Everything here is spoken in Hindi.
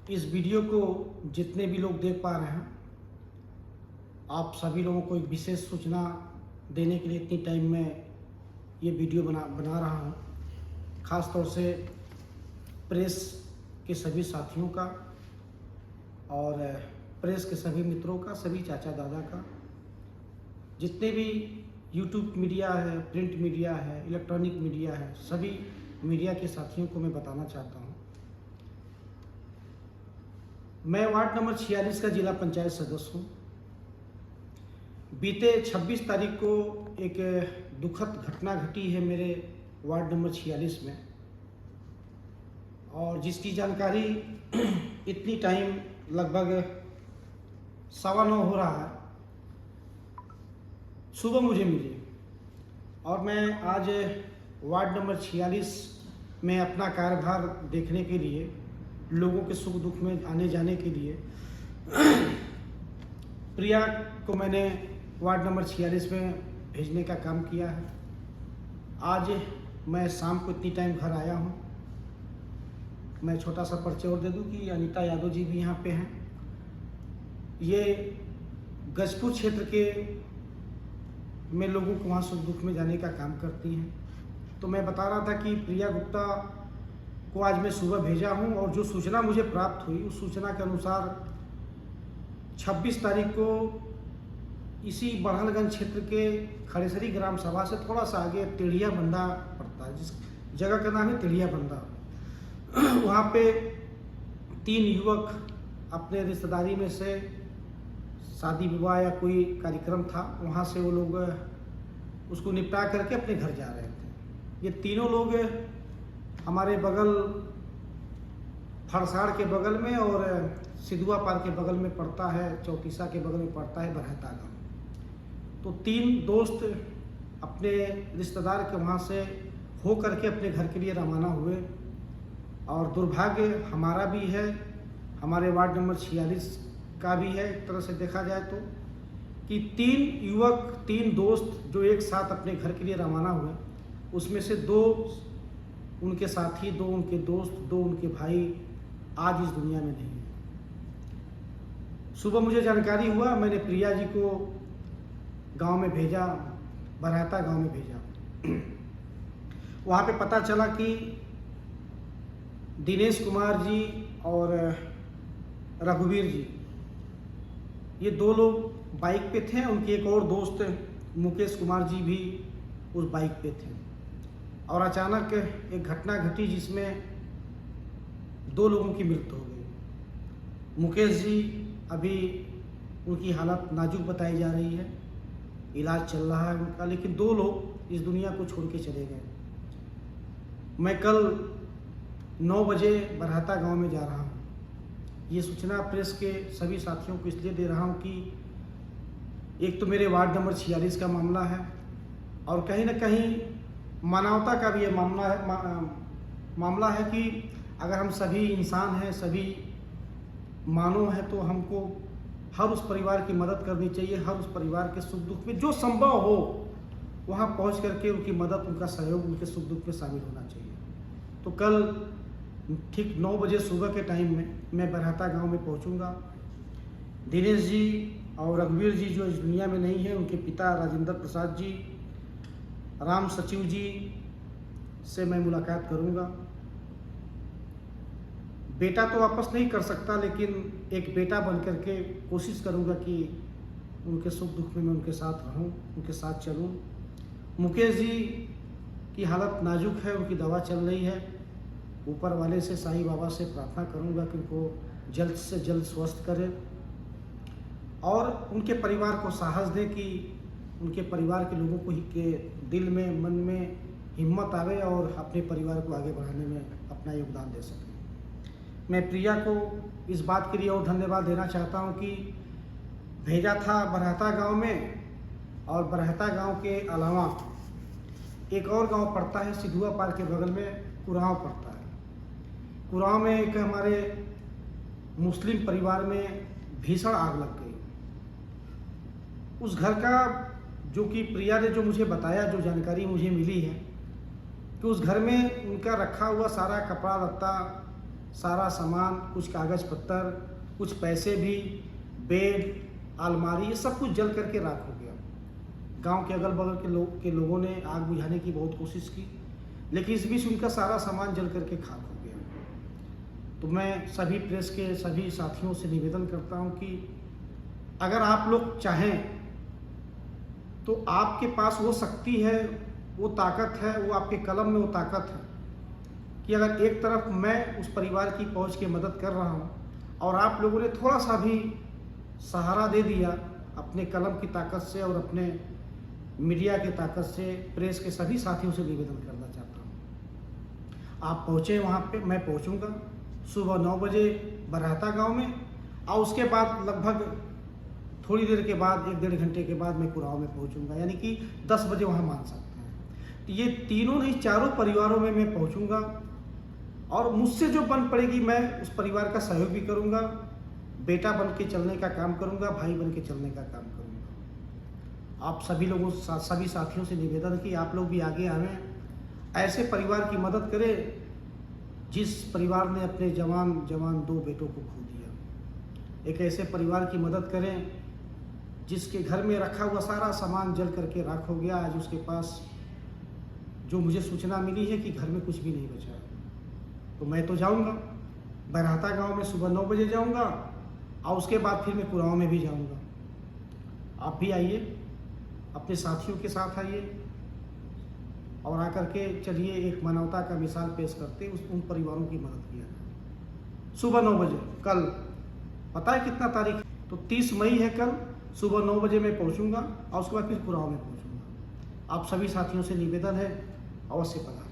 इस वीडियो को जितने भी लोग देख पा रहे हैं, आप सभी लोगों को एक विशेष सूचना देने के लिए इतनी टाइम में ये वीडियो बना रहा हूँ। ख़ास तौर से प्रेस के सभी साथियों का और प्रेस के सभी मित्रों का, सभी चाचा दादा का, जितने भी यूट्यूब मीडिया है, प्रिंट मीडिया है, इलेक्ट्रॉनिक मीडिया है, सभी मीडिया के साथियों को मैं बताना चाहता हूँ। मैं वार्ड नंबर 46 का जिला पंचायत सदस्य हूँ। बीते 26 तारीख को एक दुखद घटना घटी है मेरे वार्ड नंबर 46 में, और जिसकी जानकारी इतनी टाइम लगभग 9:15 हो रहा है, सुबह मुझे मिली। और मैं आज वार्ड नंबर 46 में अपना कार्यभार देखने के लिए, लोगों के सुख दुख में आने जाने के लिए प्रिया को मैंने वार्ड नंबर 46 में भेजने का काम किया है। आज मैं शाम को इतनी टाइम घर आया हूँ। मैं छोटा सा परिचय और दे दूँ कि अनीता यादव जी भी यहाँ पे हैं। ये गजपुर क्षेत्र के में लोगों को वहाँ सुख दुख में जाने का काम करती हैं। तो मैं बता रहा था कि प्रिया गुप्ता को आज मैं सुबह भेजा हूँ, और जो सूचना मुझे प्राप्त हुई उस सूचना के अनुसार 26 तारीख को इसी बड़हलगंज क्षेत्र के खड़ेसरी ग्राम सभा से थोड़ा सा आगे टेढ़िया बंदा पड़ता है, जिस जगह का नाम है टेढ़िया बंदा। वहाँ पे 3 युवक अपने रिश्तेदारी में से शादी विवाह या कोई कार्यक्रम था, वहाँ से वो लोग उसको निपटा करके अपने घर जा रहे थे। ये तीनों लोग हमारे बगल फरसाड़ के बगल में और सिधुआ पार के बगल में पड़ता है, चौकीसा के बगल में पड़ता है बरहता गाँव। तो 3 दोस्त अपने रिश्तेदार के वहाँ से हो करके अपने घर के लिए रवाना हुए। और दुर्भाग्य हमारा भी है, हमारे वार्ड नंबर 46 का भी है, एक तरह से देखा जाए तो, कि 3 युवक, 3 दोस्त जो एक साथ अपने घर के लिए रवाना हुए, उसमें से 2 उनके साथी, 2 उनके दोस्त, 2 उनके भाई आज इस दुनिया में नहीं है। सुबह मुझे जानकारी हुआ, मैंने प्रिया जी को गांव में भेजा, बरहता गांव में भेजा। वहाँ पे पता चला कि दिनेश कुमार जी और रघुवीर जी, ये 2 लोग बाइक पे थे। उनके एक और दोस्त मुकेश कुमार जी भी उस बाइक पे थे। और अचानक एक घटना घटी जिसमें 2 लोगों की मृत्यु हो गई। मुकेश जी अभी उनकी हालत नाजुक बताई जा रही है, इलाज चल रहा है उनका, लेकिन 2 लोग इस दुनिया को छोड़ के चले गए। मैं कल 9 बजे बरहता गांव में जा रहा हूं। ये सूचना प्रेस के सभी साथियों को इसलिए दे रहा हूं कि एक तो मेरे वार्ड नंबर 46 का मामला है, और कहीं ना कहीं मानवता का भी ये मामला है कि अगर हम सभी इंसान हैं, सभी मानव हैं, तो हमको हर उस परिवार की मदद करनी चाहिए। हर उस परिवार के सुख दुख में जो संभव हो वहाँ पहुँच करके उनकी मदद, उनका सहयोग, उनके सुख दुख में शामिल होना चाहिए। तो कल ठीक 9 बजे सुबह के टाइम में मैं बरहता गांव में पहुंचूंगा। दिनेश जी और रघुवीर जी जो इस दुनिया में नहीं है, उनके पिता राजेंद्र प्रसाद जी, राम सचिव जी से मैं मुलाकात करूंगा। बेटा तो वापस नहीं कर सकता, लेकिन एक बेटा बन करके कोशिश करूंगा कि उनके सुख दुख में मैं उनके साथ रहूं, उनके साथ चलूं। मुकेश जी की हालत नाजुक है, उनकी दवा चल रही है। ऊपर वाले से, साईं बाबा से प्रार्थना करूंगा कि उनको जल्द से जल्द स्वस्थ करें, और उनके परिवार को साहस दें कि उनके परिवार के लोगों को के दिल में, मन में हिम्मत आवे और अपने परिवार को आगे बढ़ाने में अपना योगदान दे सकें। मैं प्रिया को इस बात के लिए और धन्यवाद देना चाहता हूं कि भेजा था बरहता गांव में, और बरहता गांव के अलावा एक और गांव पड़ता है सिधुआ पार के बगल में, कुराव पड़ता है। कुराव में एक हमारे मुस्लिम परिवार में भीषण आग लग गई। उस घर का, जो कि प्रिया ने जो मुझे बताया, जो जानकारी मुझे मिली है कि उस घर में उनका रखा हुआ सारा कपड़ा लत्ता सारा सामान, कुछ कागज़ पत्तर, कुछ पैसे भी, बेड, अलमारी, ये सब कुछ जल करके राख हो गया। गांव के अगल बगल के लोगों ने आग बुझाने की बहुत कोशिश की, लेकिन इस बीच उनका सारा सामान जल करके खाक हो गया। तो मैं सभी प्रेस के सभी साथियों से निवेदन करता हूं कि अगर आप लोग चाहें तो आपके पास वो शक्ति है, वो ताकत है, वो आपके कलम में वो ताकत है कि अगर एक तरफ मैं उस परिवार की पहुंच के मदद कर रहा हूं और आप लोगों ने थोड़ा सा भी सहारा दे दिया अपने कलम की ताकत से और अपने मीडिया की ताकत से, प्रेस के सभी साथियों से निवेदन करना चाहता हूं। आप पहुंचे वहां पे, मैं पहुंचूंगा सुबह 9 बजे बरहता गांव में, और उसके बाद लगभग थोड़ी देर के बाद 1-1.5 घंटे के बाद मैं कुराव में पहुंचूंगा, यानी कि 10 बजे वहां मान सकते हैं। तो ये तीनों नहीं, चारों परिवारों में मैं पहुंचूंगा और मुझसे जो बन पड़ेगी मैं उस परिवार का सहयोग भी करूंगा, बेटा बन के चलने का काम करूंगा, भाई बन के चलने का काम करूंगा। आप सभी लोगों सभी साथियों से निवेदन कि आप लोग भी आगे आवें, ऐसे परिवार की मदद करें जिस परिवार ने अपने जवान 2 बेटों को खो दिया। एक ऐसे परिवार की मदद करें जिसके घर में रखा हुआ सारा सामान जल करके राख हो गया। आज उसके पास जो मुझे सूचना मिली है कि घर में कुछ भी नहीं बचा है। तो मैं तो जाऊंगा बरहता गांव में, सुबह 9 बजे जाऊंगा और उसके बाद फिर मैं कुराव में भी जाऊंगा। आप भी आइए, अपने साथियों के साथ आइए और आकर के चलिए एक मानवता का मिसाल पेश करते उन परिवारों की मदद किया जाए। सुबह 9 बजे कल, पता है कितना तारीख है? तो 30 मई है कल। सुबह 9 बजे मैं पहुंचूंगा और उसके बाद फिर कुराव में पहुंचूंगा। आप सभी साथियों से निवेदन है, अवश्य पधारें।